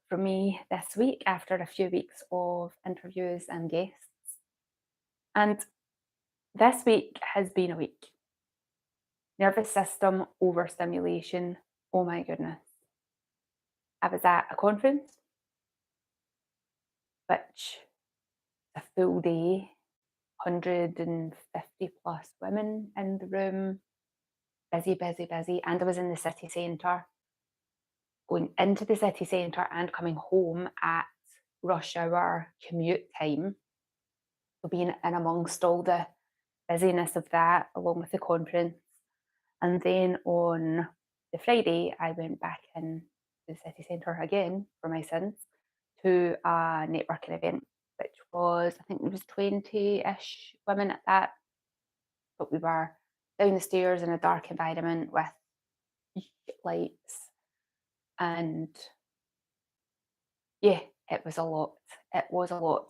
for me this week after a few weeks of interviews and guests. And this week has been a week. Nervous system overstimulation. Oh my goodness. I was at a conference, which a full day, 150 plus women in the room, busy, busy, busy. And I was in the city centre, going into the city centre and coming home at rush hour commute time. So being in amongst all the busyness of that, along with the conference. And then on the Friday, I went back in to the city centre again for my sins to a networking event, which was, I think there was 20-ish women at that. But we were down the stairs in a dark environment with lights. And yeah, it was a lot. It was a lot.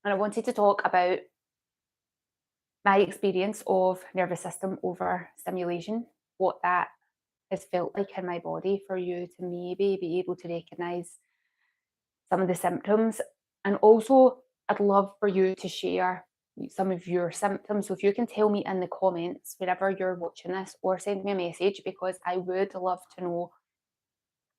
And I wanted to talk about my experience of nervous system overstimulation, what that has felt like in my body for you to maybe be able to recognise some of the symptoms. And also, I'd love for you to share some of your symptoms. So if you can tell me in the comments wherever you're watching this, or send me a message, because I would love to know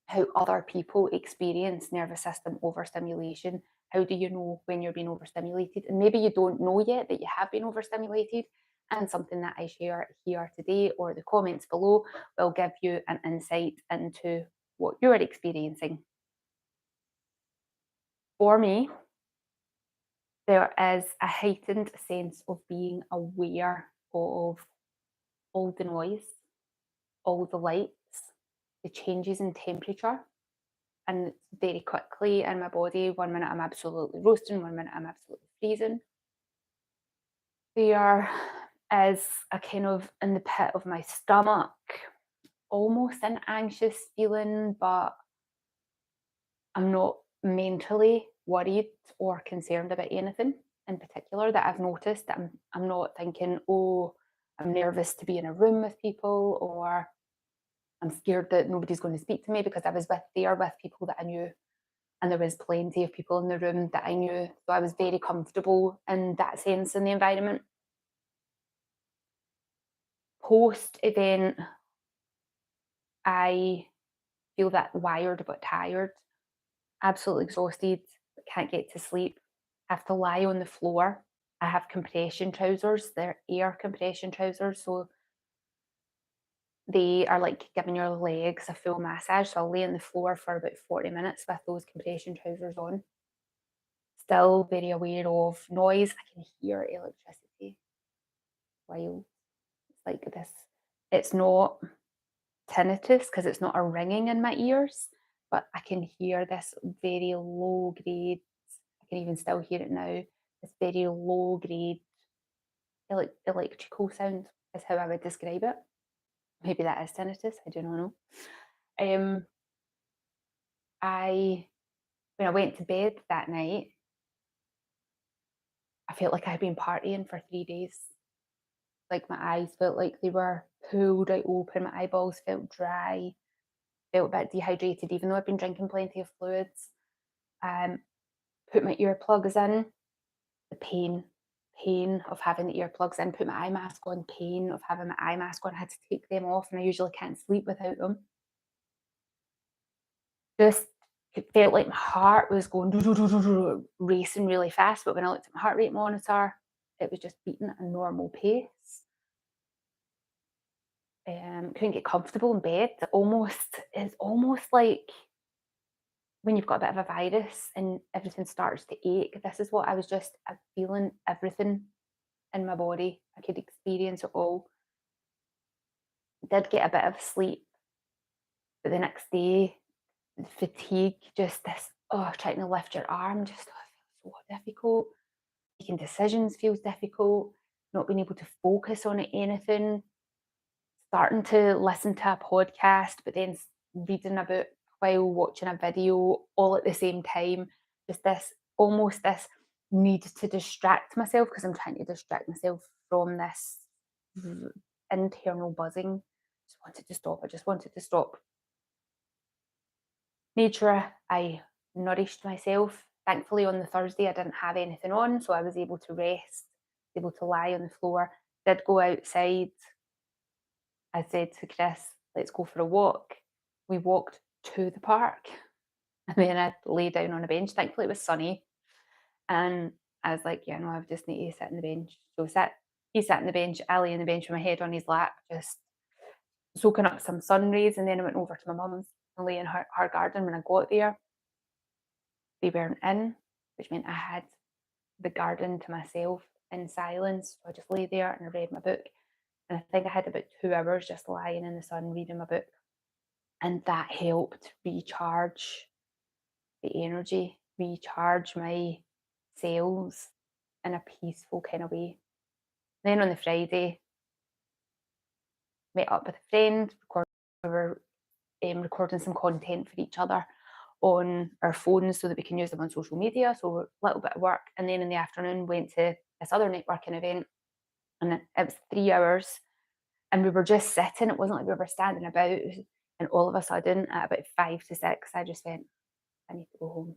how other people experience nervous system overstimulation. How do you know when you're being overstimulated? And maybe you don't know yet that you have been overstimulated, and something that I share here today or the comments below will give you an insight into what you're experiencing. For me, there is a heightened sense of being aware of all the noise, all the lights, the changes in temperature, and very quickly in my body. 1 minute I'm absolutely roasting, 1 minute I'm absolutely freezing. There is a kind of in the pit of my stomach, almost an anxious feeling, but I'm not mentally worried or concerned about anything in particular that I've noticed. That I'm not thinking, oh, I'm nervous to be in a room with people, or I'm scared that nobody's going to speak to me, because I was there with people that I knew, and there was plenty of people in the room that I knew. So I was very comfortable in that sense in the environment. Post event, I feel that wired but tired, absolutely exhausted, can't get to sleep, have to lie on the floor. I have compression trousers, they're air compression trousers, so they are like giving your legs a full massage. So I'll lay on the floor for about 40 minutes with those compression trousers on. Still very aware of noise. I can hear electricity. Wild. It's like this. It's not tinnitus because it's not a ringing in my ears, but I can hear this very low grade. I can even still hear it now. This very low grade electrical sound is how I would describe it. Maybe that is tinnitus. I do not know. When I went to bed that night, I felt like I'd been partying for 3 days. Like my eyes felt like they were pulled out open. My eyeballs felt dry, felt a bit dehydrated, even though I've been drinking plenty of fluids. Put my earplugs in, the pain of having the earplugs in, put my eye mask on, pain of having my eye mask on. I had to take them off, and I usually can't sleep without them. Just it felt like my heart was going racing really fast, but when I looked at my heart rate monitor, it was just beating at a normal pace. Couldn't get comfortable in bed. It's almost like when you've got a bit of a virus and everything starts to ache. This is what I was just feeling, everything in my body. I could experience it all. Did get a bit of sleep, but the next day, the fatigue, just this, trying to lift your arm, just feels so difficult. Making decisions feels difficult. Not being able to focus on anything. Starting to listen to a podcast, but then reading a book while watching a video all at the same time. Just almost this need to distract myself, because I'm trying to distract myself from this internal buzzing. I just wanted to stop. made sure I nourished myself. Thankfully, on the Thursday, I didn't have anything on, so I was able to rest, able to lie on the floor. Did go outside. I said to Chris, let's go for a walk. We walked to the park and then I lay down on a bench. Thankfully, it was sunny. And I was like, yeah, no, I just need to sit on the bench. So he sat on the bench, I lay on the bench with my head on his lap, just soaking up some sun rays. And then I went over to my mum's and lay in her garden. When I got there, they weren't in, which meant I had the garden to myself in silence. So I just lay there and I read my book. And I think I had about 2 hours just lying in the sun reading my book. And that helped recharge the energy, recharge my cells in a peaceful kind of way. Then on the Friday, met up with a friend, we were recording some content for each other on our phones so that we can use them on social media. So a little bit of work. And then in the afternoon, went to this other networking event. And it was 3 hours. And we were just sitting. It wasn't like we were standing about. And all of a sudden, at about 5 to 6, I just went, I need to go home.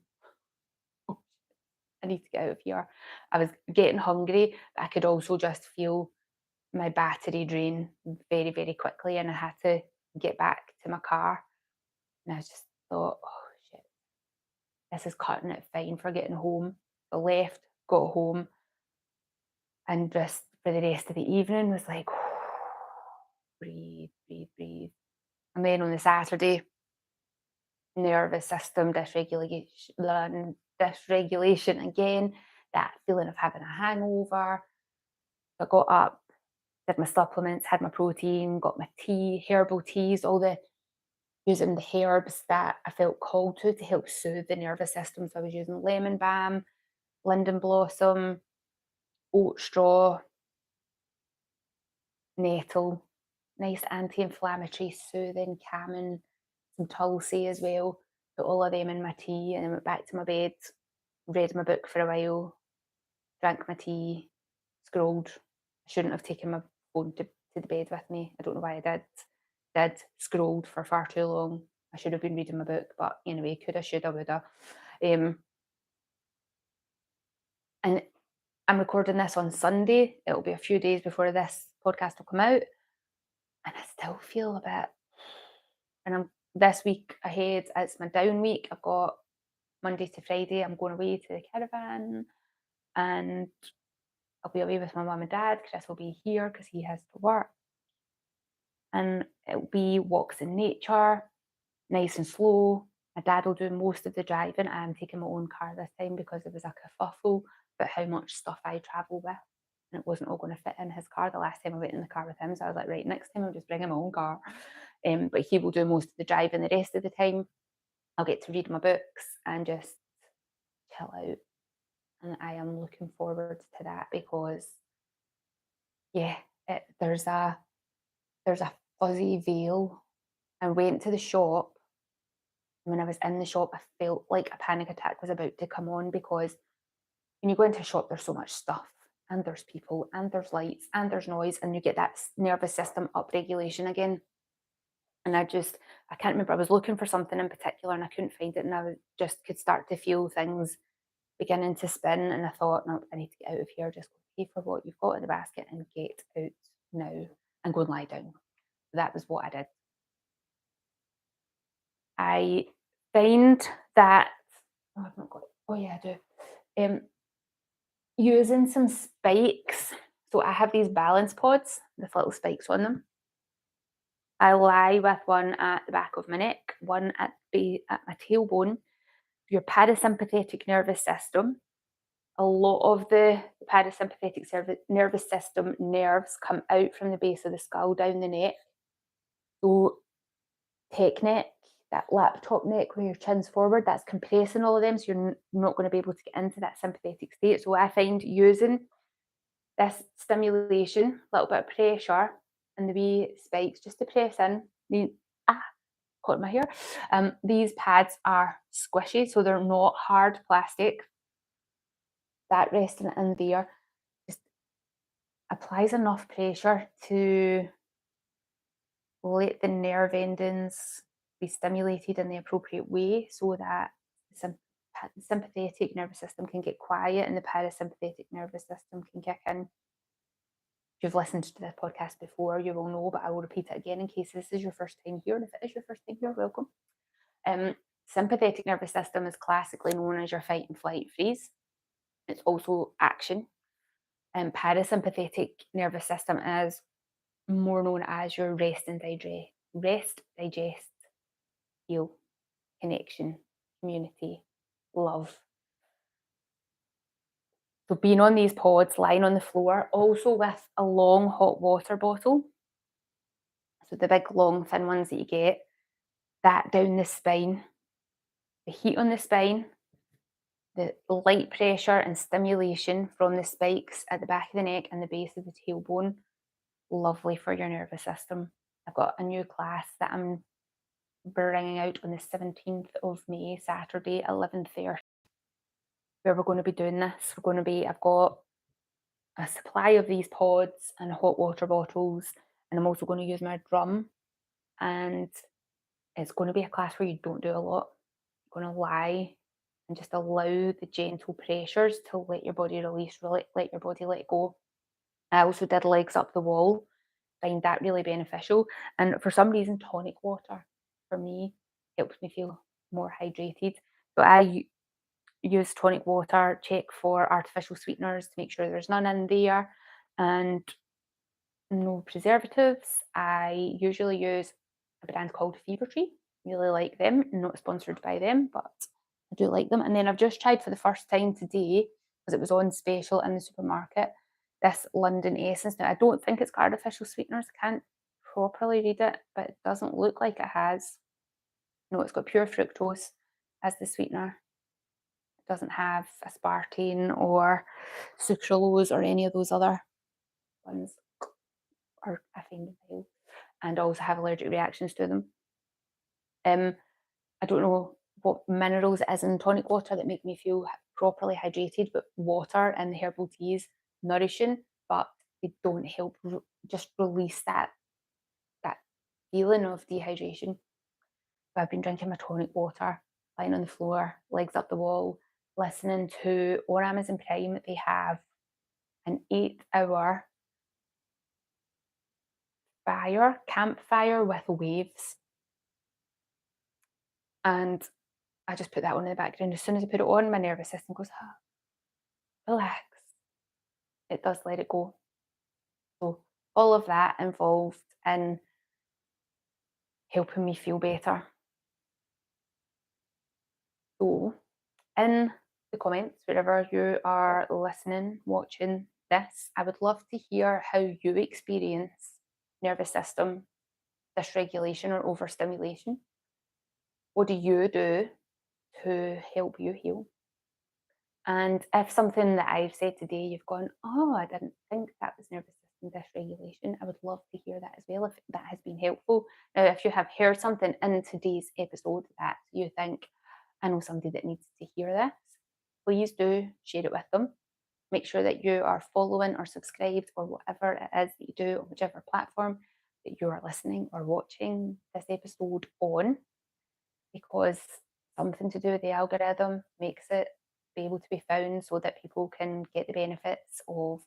I need to get out of here. I was getting hungry, but I could also just feel my battery drain very, very quickly. And I had to get back to my car. And I just thought, oh shit, this is cutting it fine for getting home. I left, got home, and just for the rest of the evening was like, breathe, breathe, breathe. And then on the Saturday, nervous system dysregulation again, that feeling of having a hangover. I got up, did my supplements, had my protein, got my tea, herbal teas, all the using the herbs that I felt called to help soothe the nervous system. So I was using lemon balm, linden blossom, oat straw, nettle, nice anti-inflammatory, soothing, calming, some tulsi as well. Put all of them in my tea and then went back to my bed, read my book for a while, drank my tea, scrolled. I shouldn't have taken my phone to the bed with me. I don't know why I did. Scrolled for far too long. I should have been reading my book, but anyway, coulda, shoulda, woulda. And I'm recording this on Sunday. It'll be a few days before this podcast will come out. And I still feel a bit, and I'm this week ahead, it's my down week. I've got Monday to Friday, I'm going away to the caravan and I'll be away with my mum and dad. Chris will be here because he has to work. And it'll be walks in nature, nice and slow. My dad will do most of the driving. I'm taking my own car this time because there was a kerfuffle about how much stuff I travel with. And it wasn't all going to fit in his car the last time I went in the car with him. So I was like, right, next time I'm just bringing my own car. But he will do most of the driving the rest of the time. I'll get to read my books and just chill out. And I am looking forward to that because, yeah, there's a fuzzy veil. I went to the shop. When I was in the shop, I felt like a panic attack was about to come on because when you go into a shop, there's so much stuff and there's people and there's lights and there's noise and you get that nervous system upregulation again. And I can't remember. I was looking for something in particular and I couldn't find it. And I just could start to feel things beginning to spin. And I thought, no, I need to get out of here. Just pay for what you've got in the basket and get out now and go and lie down. That was what I did. I find that, oh, I've not got it. Oh, yeah, I do. Using some spikes. So I have these balance pods with little spikes on them. I lie with one at the back of my neck, one at my tailbone. Your parasympathetic nervous system. A lot of the parasympathetic nervous system nerves come out from the base of the skull down the neck. So tech neck, that laptop neck where your chin's forward, that's compressing all of them. So you're not going to be able to get into that sympathetic state. So I find using this stimulation, a little bit of pressure and the wee spikes just to press in. Caught my hair. These pads are squishy, so they're not hard plastic. That resting in there just applies enough pressure to let the nerve endings be stimulated in the appropriate way so that the sympathetic nervous system can get quiet and the parasympathetic nervous system can kick in. If you've listened to this podcast before, you will know, but I will repeat it again in case this is your first time here. And if it is your first time here, welcome. Sympathetic nervous system is classically known as your fight and flight freeze. It's also action. And parasympathetic nervous system is more known as your rest, digest, heal, connection, community, love. So being on these pods, lying on the floor, also with a long hot water bottle, so the big long thin ones that you get, that down the spine, the heat on the spine, the light pressure and stimulation from the spikes at the back of the neck and the base of the tailbone, lovely for your nervous system. I've got a new class that I'm bringing out on the 17th of May, Saturday, 11:30, where we're going to be doing this. I've got a supply of these pods and hot water bottles, and I'm also going to use my drum. And it's going to be a class where you don't do a lot. You're going to lie and just allow the gentle pressures to let your body release, let your body let go. I also did legs up the wall, find that really beneficial. And for some reason, tonic water for me helps me feel more hydrated. So I use tonic water, check for artificial sweeteners to make sure there's none in there, and no preservatives. I usually use a brand called Fever Tree. Really like them. Not sponsored by them, but I do like them. And then I've just tried for the first time today, because it was on special in the supermarket, this London Essence. Now, I don't think it's got artificial sweeteners. I can't properly read it, but it doesn't look like it has. No, it's got pure fructose as the sweetener. It doesn't have aspartame or sucralose or any of those other ones, or I find them, and also have allergic reactions to them. I don't know what minerals it is in tonic water that make me feel properly hydrated, but water and the herbal teas nourishing, but they don't help just release that feeling of dehydration. So I've been drinking my tonic water, lying on the floor, legs up the wall, listening to, on Amazon Prime, they have an 8-hour campfire with waves. And I just put that on in the background. As soon as I put it on, my nervous system goes, relax. It does let it go. So all of that involved in helping me feel better. So in the comments, wherever you are listening, watching this, I would love to hear how you experience nervous system dysregulation or overstimulation. What do you do to help you heal? And if something that I've said today, you've gone, oh, I didn't think that was nervous system dysregulation, I would love to hear that as well, if that has been helpful. Now, if you have heard something in today's episode that you think, I know somebody that needs to hear this, please do share it with them. Make sure that you are following or subscribed or whatever it is that you do on whichever platform that you are listening or watching this episode on, because something to do with the algorithm makes it be able to be found so that people can get the benefits of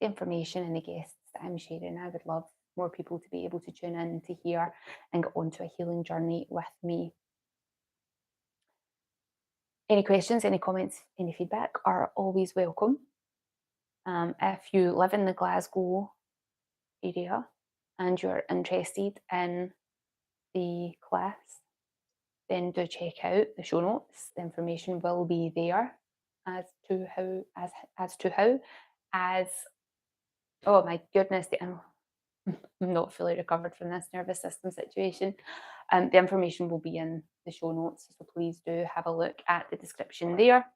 the information and the guests that I'm sharing. I would love more people to be able to tune in to hear and get onto a healing journey with me. Any questions, any comments, any feedback are always welcome. If you live in the Glasgow area and you're interested in the class, then do check out the show notes. The information will be there as to how, oh my goodness, I'm not fully recovered from this nervous system situation. The information will be in the show notes, so please do have a look at the description there,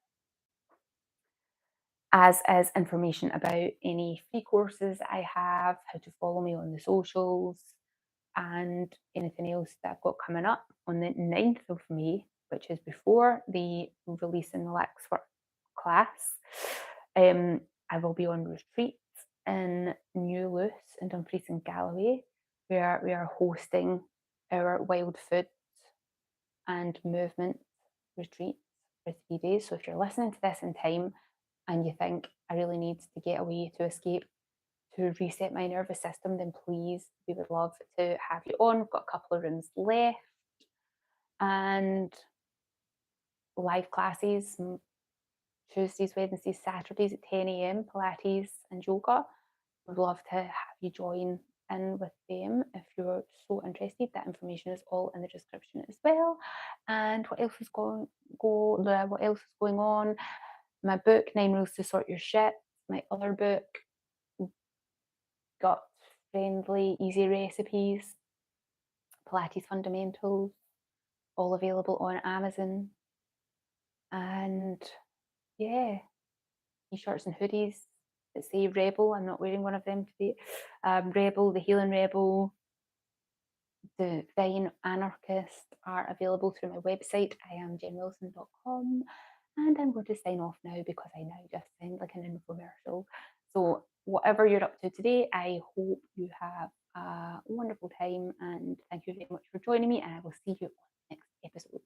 as is information about any free courses I have, how to follow me on the socials, and anything else that I've got coming up on the 9th of May, which is before the release in Relax Work class. I will be on retreat in New Luce and Dumfries and Galloway, where we are hosting our wild food and movement retreats for 3 days. So if you're listening to this in time and you think, I really need to get away to escape, to reset my nervous system, then please, we would love to have you on. We've got a couple of rooms left and live classes Tuesdays, Wednesdays, Saturdays at 10 a.m. Pilates and yoga. We'd love to have you join in with them if you're so interested. That information is all in the description as well. And what else is what else is going on? My book, 9 Rules to Sort Your Shit. My other book, gut friendly, easy recipes, Pilates fundamentals, all available on Amazon. And yeah, t-shirts and hoodies that say Rebel. I'm not wearing one of them today. Rebel, the Healing Rebel, the Vine Anarchist are available through my website, iamjenwilson.com. And I'm going to sign off now because I now just sound like an infomercial. So whatever you're up to today, I hope you have a wonderful time and thank you very much for joining me, and I will see you on the next episode.